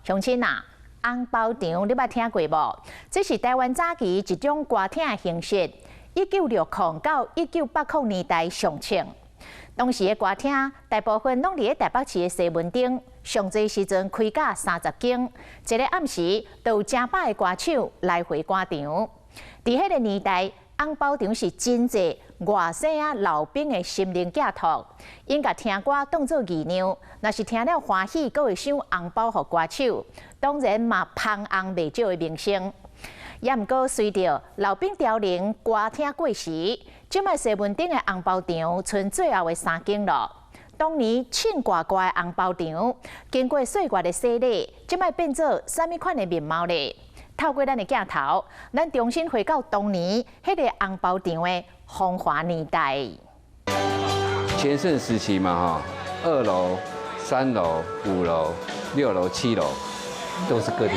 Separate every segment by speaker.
Speaker 1: 乡亲啊，红包场你捌听过无？这是台湾早期一种歌厅的形式，1960到1980年代上称。当时的歌厅大部分拢伫台北市的西门町，上侪时阵开甲30间，一个暗时都有成百的歌手来回歌场。伫迄个年代，红包场是真济外省啊老兵的心灵寄托，因甲听歌当作艺娘，若是听了欢喜，阁会赏红包予歌手，当然嘛捧红袂少的名声。也毋过随着老兵凋零，歌厅过时，即摆西门町的红包场剩最后的3间了。当年唱歌歌的红包场，经过岁月的洗礼，即摆变做啥物款的面貌呢？透过咱的镜头，咱重新回到当年迄个红包场的风华年代。
Speaker 2: 全盛时期嘛，哈，2楼、3楼、5楼、6楼、7楼都是歌厅。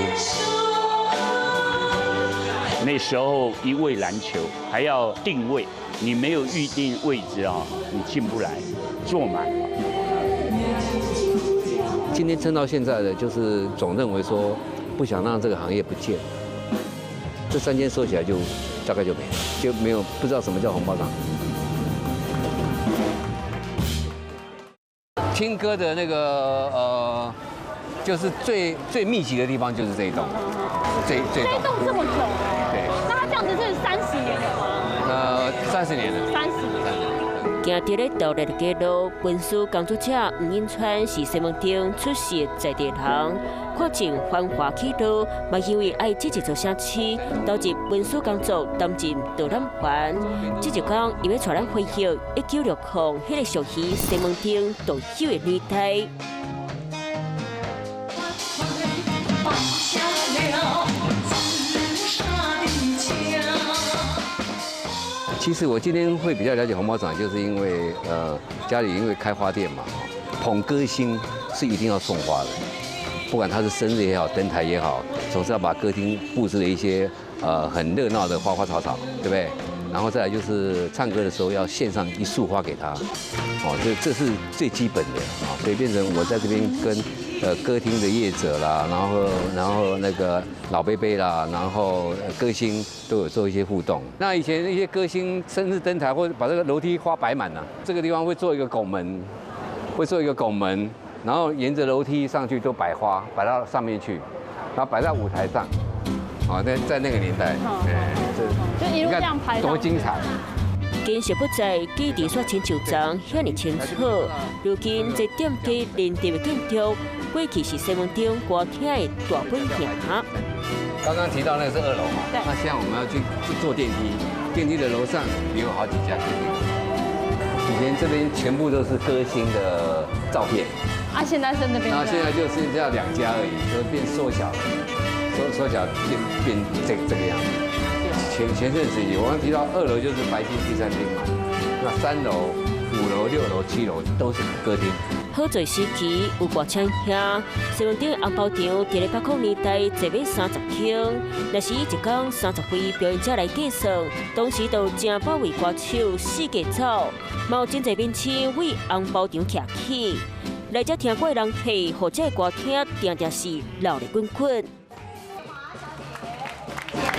Speaker 3: 那时候一位篮球还要定位，你没有预定位置啊，你进不来，坐满。
Speaker 2: 今天撑到现在的，就是总认为说不想让这个行业不见。这3间收起来就大概就没了，就没有不知道什么叫红包场。听歌的那个就是最密集的地方就是这一栋，这栋
Speaker 4: 这么久了。
Speaker 2: 对。
Speaker 4: 那它这样子是30年了吗
Speaker 2: ？30年了。
Speaker 4: 30年。
Speaker 5: 行伫咧道路的街路，文书工作者黄英川是西门町出席在地人，看尽繁华气度，嘛因为爱这一座城市，导致文书工作担进导览团。这一讲，伊要带咱回忆1960迄个属于西门町独有的年代。
Speaker 2: 其实我今天会比较了解红包场，就是因为家里因为开花店嘛，捧歌星是一定要送花的，不管他是生日也好，登台也好，总是要把歌厅布置了一些很热闹的花花草草，对不对？然后再来就是唱歌的时候要献上一束花给他，这是最基本的啊，所以变成我在这边跟歌厅的业者啦，然后那个老贝贝啦，然后歌星都有做一些互动。那以前那些歌星生日登台，或者把这个楼梯花摆满了，这个地方会做一个拱门，然后沿着楼梯上去都摆花，摆到上面去，然后摆在舞台上。在那个年代，
Speaker 4: 就一路这样排，
Speaker 2: 多精彩！
Speaker 5: 今时不在，记忆煞亲像昨遐尼清楚。如今这点滴连接的建筑，过去是西门町歌厅的大本营。
Speaker 2: 刚刚提到那个是2楼嘛，那现在我们要去坐电梯，电梯的楼上也有好几家歌厅。以前这边全部都是歌星的照片，
Speaker 4: 现在是那边，
Speaker 2: 然后现在就剩下2家而已，就变缩小了。缩小变这个样子。全盛时期，我刚提到2楼就是白金第3厅嘛，那3楼、5楼、6楼、7楼都是歌厅。
Speaker 5: 好在时期有歌唱兄，西门町红包场伫咧80年代坐买30间，那时一天30位表演者来计算，当时都成百位歌手四界走，嘛有真侪明星为红包场徛起，来这听歌的人气，或者歌厅定定是闹热滚滚。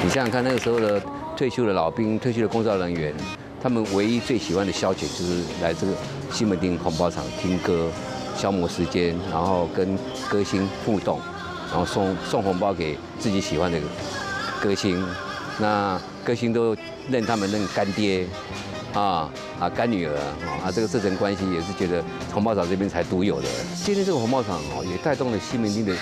Speaker 2: 你想想看，那个时候的退休的老兵、退休的工作人员，他们唯一最喜欢的消遣就是来这个西门町红包场听歌，消磨时间，然后跟歌星互动，然后送红包给自己喜欢的歌星。那歌星都认他们认干爹，干女儿这层关系也是觉得红包场这边才独有的。今天这个红包场也带动了西门町的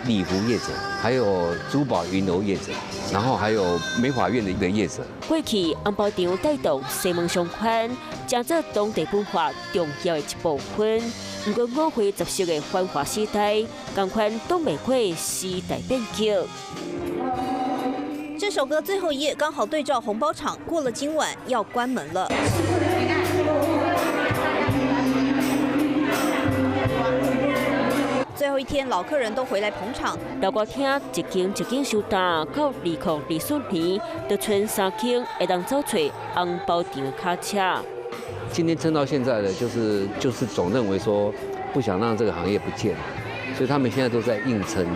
Speaker 2: 礼服业者，还有珠宝云楼业者，然后还有美发院的一个业者。
Speaker 5: 过去红包场带动西门商圈，成做当地文化重要的一部分。不过5岁10岁的繁华时代，同款都未过时代变局。
Speaker 6: 这首歌最后一页刚好对照红包场，过了今晚要关门了。最后一天，老客人都回来捧场。
Speaker 5: 老歌厅一间一间收单，到2024年，就剩3间会当走找红包场的卡车。
Speaker 2: 今天撑到现在的，就是总认为说不想让这个行业不见，所以他们现在都在硬撑。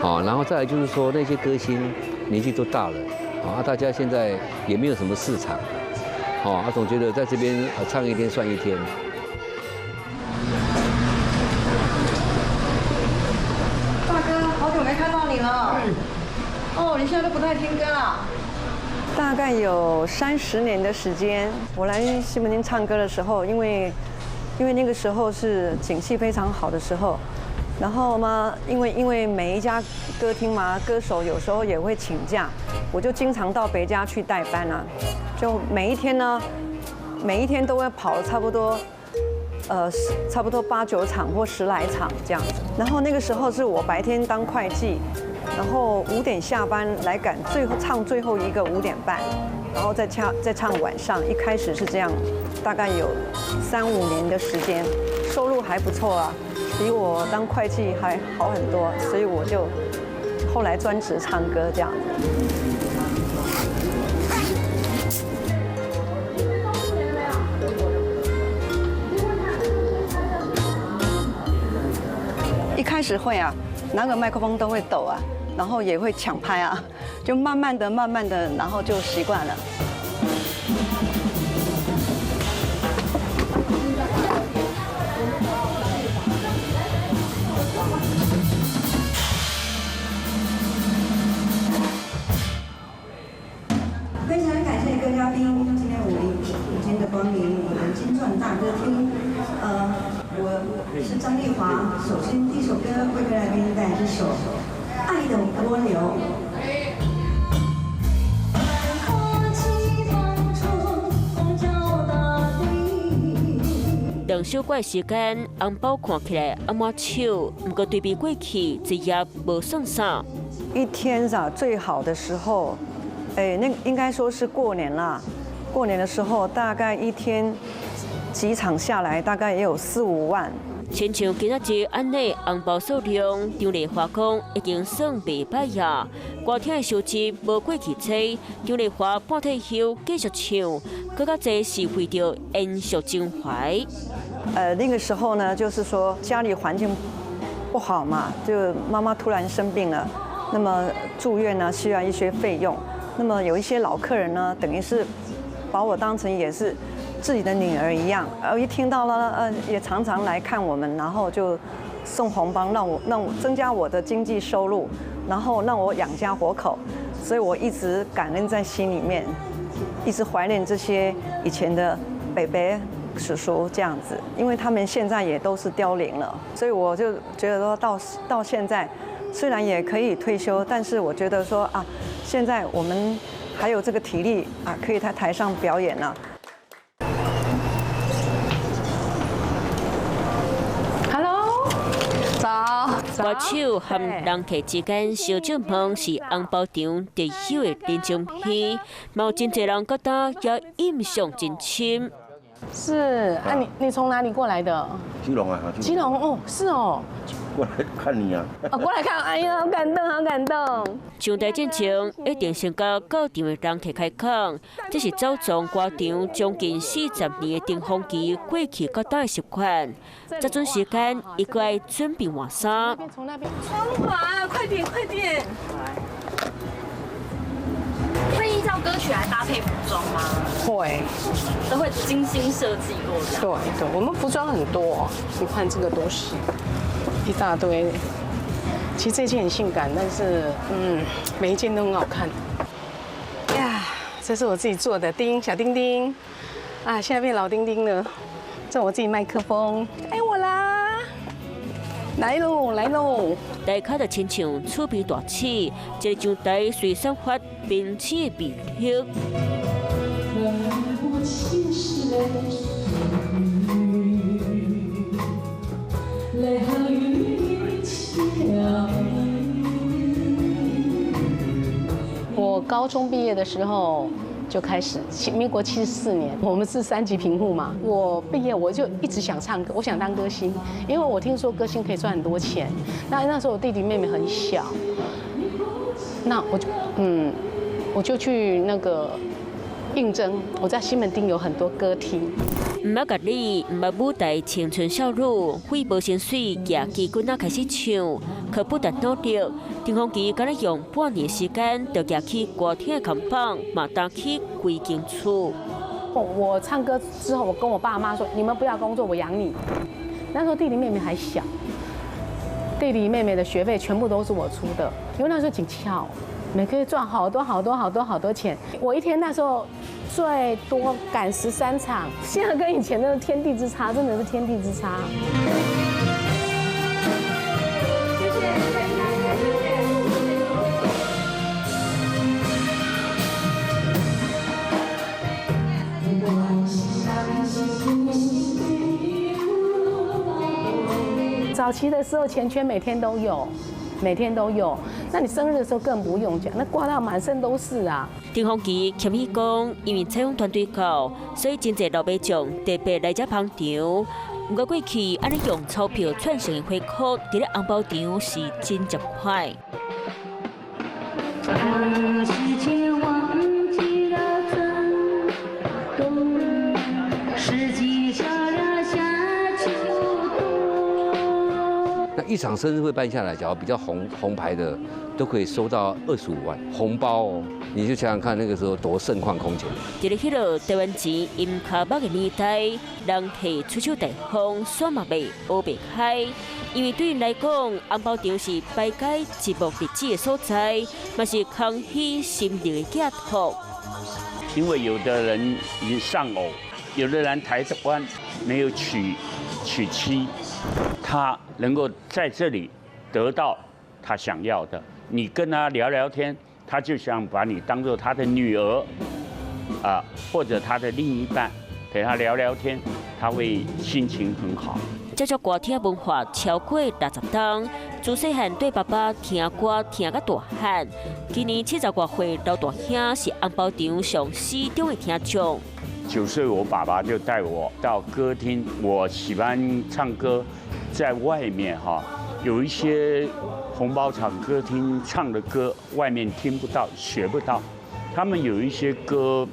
Speaker 2: 好，然后再来就是说那些歌星年纪都大了，啊，大家现在也没有什么市场，啊，总觉得在这边唱一天算一天。
Speaker 7: 大哥，好久没看到你了。哦，你现在都不太听歌了。大概有30年的时间，我来西门町唱歌的时候，因为那个时候是景气非常好的时候，然后嘛，因为每一家歌厅嘛，歌手有时候也会请假，我就经常到别家去代班啊，就每一天都会跑差不多8、9场或10来场这样子。然后那个时候是我白天当会计，然后5点下班来赶唱最后一个5点半，然后再唱晚上。一开始是这样，大概有3、5年的时间，收入还不错啊，比我当会计还好很多，所以我就后来专职唱歌这样子。一开始会啊，拿个麦克风都会抖啊，然后也会抢拍啊，就慢慢的，然后就习惯了。
Speaker 8: 非常感谢各嘉宾今天午间的光临我们金钻大歌厅。我是张丽华，首先第一首歌为各来宾带来这首《爱的蜗牛》。
Speaker 5: 两小怪时间，红包看起来阿妈少，不过对比过去，一夜无算啥。
Speaker 7: 一天最好的时候，那应该说是过年啦。过年的时候，大概一天几场下来，大概也有4、5万。
Speaker 5: 亲像今仔日安尼，红包数量，张丽华讲已经算袂歹呀。歌厅的收入无过去多，张丽华半退休继续唱，更加侪是为着延续情怀。
Speaker 7: 那个时候呢，就是说家里环境不好嘛，就妈妈突然生病了，那么住院呢需要一些费用，那么有一些老客人呢，等于是把我当成也是自己的女儿一样，一听到了也常常来看我们，然后就送红包，让我增加我的经济收入，然后让我养家活口，所以我一直感恩在心里面，一直怀念这些以前的伯伯叔叔这样子，因为他们现在也都是凋零了，所以我就觉得说到现在，虽然也可以退休，但是我觉得说啊，现在我们还有这个体力啊，可以在台上表演了。
Speaker 5: 歌手和人客之间小酒盟是红包场特有的人情戏，有真侪人觉得也印象真深。
Speaker 9: 是，你从哪里过来的？
Speaker 10: 基隆啊。
Speaker 9: 基隆哦，是哦。
Speaker 10: 过来看你啊！
Speaker 9: 过来看，哎呀，好感动，好感动。
Speaker 5: 上台之前一定先甲到场的人客开讲，这是走从歌场将近40年的顶峰期过去到大的习惯。这阵时间，伊个爱准备换衫。
Speaker 9: 从那边穿完，快点，快点。
Speaker 4: 会依照歌曲来搭配服装吗？
Speaker 9: 会，
Speaker 4: 都会精心设计过的。
Speaker 9: 对，我们服装很多，你看这个都是一大堆。其实这件很性感，但是每一件都很好看。呀，这是我自己做的小丁丁，啊，现在变老丁丁了。这我自己麦克风，我啦，来喽！
Speaker 5: 台卡的亲像厝边大起，一个上台随散发冰起的味道。
Speaker 9: 我高中毕业的时候就开始，民国74年，我们是3级贫户嘛。我毕业我就一直想唱歌，我想当歌星，因为我听说歌星可以赚很多钱。那时候我弟弟妹妹很小，那我就去那个应征。我在西门町有很多歌厅。
Speaker 5: 唔捌甲你，唔捌舞台青春少女，费无薪水，举旗棍仔开始唱。可不但努力，陈宏基敢若用半年时间就举起歌厅的扛棒，嘛搭起规间厝。
Speaker 9: 我唱歌之后，我跟我爸妈说：“你们不要工作，我养你。”那时候弟弟妹妹还小，弟弟妹妹的学费全部都是我出的，因为那时候紧俏，每个月赚好多钱。我一天那时候最多赶13场，现在跟以前的天地之差，真的是天地之差。早期的时候，钱圈每天都有。那你生日的时候更不用讲，那挂到满身都是啊。
Speaker 5: 陈宏基谦虚讲，因为采访团队够，所以真侪老百姓特别来遮捧场。不过过去安尼用钞票串成的回扣，伫咧红包场是真正快。
Speaker 2: 那一场生日会办下来，假如比较红牌的，都可以收到25万红包哦。你就想想看，那个时候多盛况空前。
Speaker 5: 伫咧迄落台湾钱因卡北的年代，人提出手大方，煞嘛袂学袂开。因为对因来讲，红包场是排解寂寞日子的所在，嘛是康熙心灵的寄托。
Speaker 3: 因为有的人已经丧偶，有的人台湾没有娶妻，他能够在这里得到他想要的。你跟他聊聊天，他就想把你当做他的女儿，或者他的另一半，陪他聊聊天，他会心情很好。
Speaker 5: 这种歌厅文化超过60档，自细汉对爸爸听歌听到大汉。今年70多岁老大兄是红包场上始终的听众。
Speaker 3: 9岁，我爸爸就带我到歌厅。我喜欢唱歌，在外面有一些红包场歌厅唱的歌，外面听不到、学不到。他们有一些歌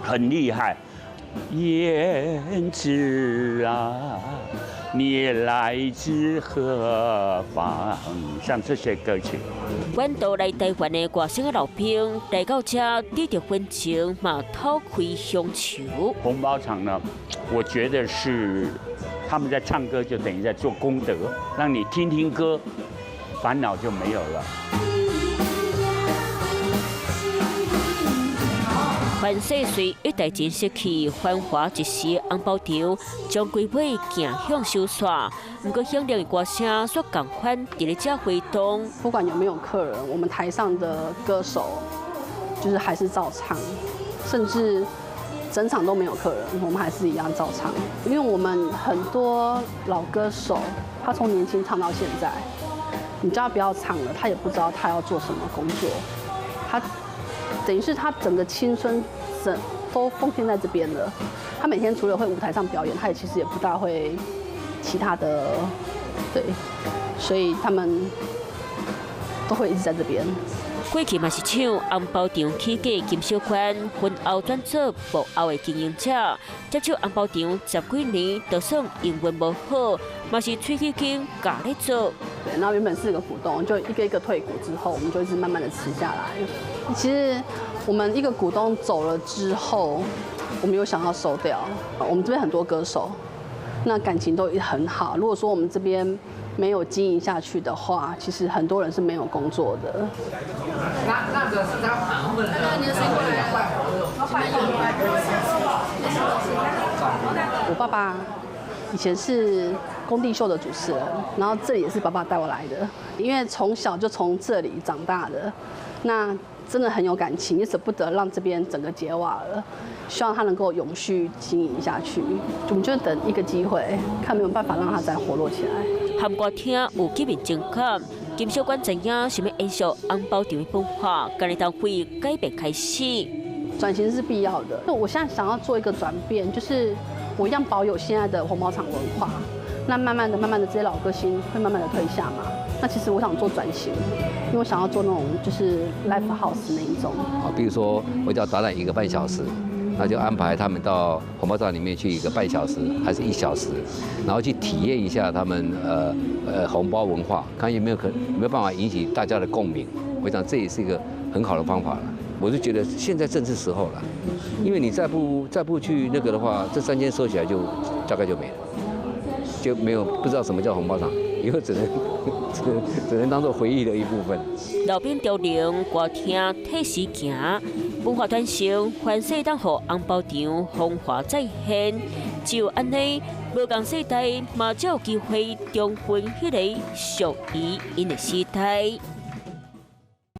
Speaker 3: 很厉害，胭脂啊，你来自何方？像这些歌曲。
Speaker 5: 远道来台湾的外省的老兵来到这，得到分情嘛，讨开乡愁。
Speaker 3: 红包场呢，我觉得是他们在唱歌，就等于在做功德，让你听听歌，烦恼就没有了。凡世随一代人失去繁华一时，红包场将归尾行向收煞。不过响亮的歌声所共款伫咧遮回动。
Speaker 9: 不管有没有客人，我们台上的歌手就是还是照唱，甚至整场都没有客人，我们还是一样照唱。因为我们很多老歌手，他从年轻唱到现在，你叫他不要唱了，他也不知道他要做什么工作，他等于是他整个青春都奉献在这边了。他每天除了会舞台上表演，他也其实也不大会其他的，对，所以他们都会一直在这边。
Speaker 5: 过去嘛是唱红包场起家金小关，婚后转做幕后的经营者，接手红包场10几年，就算营运无好，嘛是吹起筋加咧做。
Speaker 9: 对，然后原本4个股东，就一个一个退股之后，我们就一直慢慢的吃下来。其实我们一个股东走了之后，我们有想要收掉。我们这边很多歌手，那感情都很好。如果说我们这边没有经营下去的话，其实很多人是没有工作的。那个是他盘问的。我爸爸以前是工地秀的主持人，然后这里也是爸爸带我来的，因为从小就从这里长大的，那真的很有感情，也舍不得让这边整个结瓦了，希望他能够永续经营下去。我们就等一个机会，看没有办法让他再活络起来。
Speaker 5: 含歌厅有几面情感，金小关知影想要延续红包场的文化，今日当会改变开始。
Speaker 9: 转型是必要的。我现在想要做一个转变，就是我一样保有现在的红包场文化，那慢慢的这些老歌星会慢慢的退下嘛。那其实我想做转型，因为我想要做那种就是 live house 那一种。
Speaker 2: 比如说我只要展览1个半小时，那就安排他们到红包场里面去1个半小时还是1小时，然后去体验一下他们红包文化，看有没有办法引起大家的共鸣。我想这也是一个很好的方法了。我是觉得现在正是时候了，因为你再不去那个的话，这3间收起来就大概就没了，就没有不知道什么叫红包场，以后只能当做回忆的一部分。
Speaker 5: 路边凋零，歌厅退时行，文化传承，凡世当予红包场风华再现。只有安尼，无共世代嘛才有机会重温迄个属于因的时代。